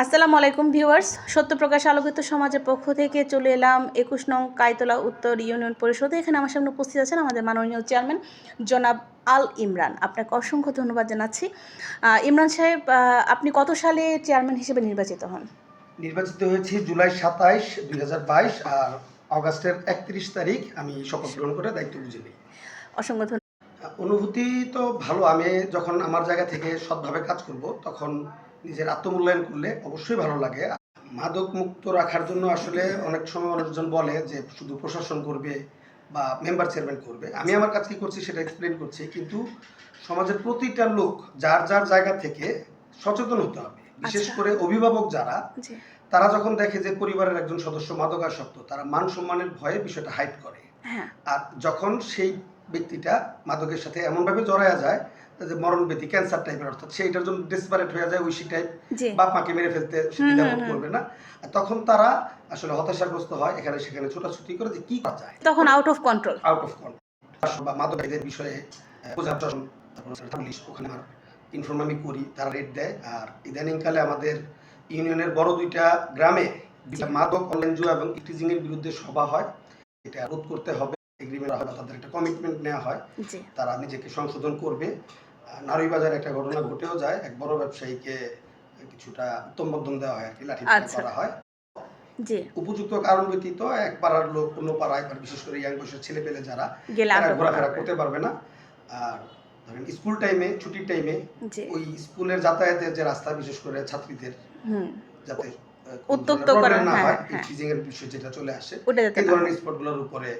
আসসালামু আলাইকুম ভিউয়ার্স, সত্যপ্রকাশ আলোকিত সমাজের পক্ষ থেকে চলে এলাম ২১ নং কাইতলা উত্তর ইউনিয়ন পরিষদে। এখানে আমার সামনে উপস্থিত আছেন আমাদের মাননীয় চেয়ারম্যান জনাব আল ইমরান। আপনাকে অসংখ্য ধন্যবাদ জানাচ্ছি। ইমরান সাহেব, আপনি কত সালে চেয়ারম্যান হিসেবে নির্বাচিত হন? নির্বাচিত হয়েছি জুলাই ২৭, ২০২২ আর অগাস্টের ৩১ তারিখ আমি শপথ গ্রহণ করে দায়িত্ব বুঝে নিই। অসংখ্য ধন্যবাদ। অনুভূতি তো ভালো। আমি যখন আমার জায়গা থেকে সৎভাবে কাজ করব তখন নিজের আত্মমূল্যায়ন করলে অবশ্যই ভালো লাগে। মাদক মুক্ত রাখার জন্য আসলে অনেক সময় অনেকজন বলে যে শুধু প্রশাসন করবে বা মেম্বার চেয়ারম্যান করবে। আমি আমার কাজ কি করছি সেটা এক্সপ্লেন করছি, কিন্তু সমাজের প্রতিটা লোক যার যার জায়গা থেকে সচেতন হতে হবে। বিশেষ করে অভিভাবক যারা, তারা যখন দেখে যে পরিবারের একজন সদস্য মাদকাসক্ত, তারা মান সম্মানের ভয়ে বিষয়টা হাইড করে। আর যখন সেই ব্যক্তিটা মাদকের সাথে এমনভাবে জড়ায়া যায় যে মরণ ব্যাধি, ক্যান্সার টাইপের, অর্থাৎ সেইটার জন্য ডেসপারেট হয়ে যায়, ঐশী টাইপ, বাপ মাকে মেরে ফেলতে দ্বিধাবোধ করবে না, তখন তারা আসলে হতাশাগ্রস্ত হয়, এখানে সেখানে ছোটাছুটি করে যে কি করা যায়, তখন আউট অফ কন্ট্রোল বা মাদকের বিষয়ে প্রশাসন, পুলিশ, ওখানে আমার ইনফর্ম আমি করি, তারা রেড দেয়। আর ইদানিংকালে আমাদের ইউনিয়নের বড় দুইটা গ্রামে মাদক, অনলাইন জুয়া এবং ইটিজিং এর বিরুদ্ধে সভা হয়। এটা রোধ করতে হবে, এগ্রিমেন্ট হয়, তাদের একটা কমিটমেন্ট নেওয়া হয়, তারা নিজেকে সংশোধন করবে। নারীবাজারে একটা ঘটনা ঘটেও যায়, এক বড় ব্যবসায়ীকে কিছুটা উত্তম মধ্যম দেওয়া হয় আর কি, লাঠি করা হয়। উপযুক্ত কারণ ব্যতীত এক পাড়ার লোক অন্য পাড়ায়, বিশেষ করে ইয়াং বয়সের ছেলে পেলে যারা, ঘোরাফেরা করতে পারবে না। আর ধরেন স্কুল টাইমে, ছুটির টাইমে ওই স্কুলের যাতায়াতের যে রাস্তা, বিশেষ করে ছাত্রীদের যাতে উত্তপ্ত করা না হয়, টিচিং এর বিষয় যেটা চলে আসে, এই ধরনের স্পটগুলোর উপরে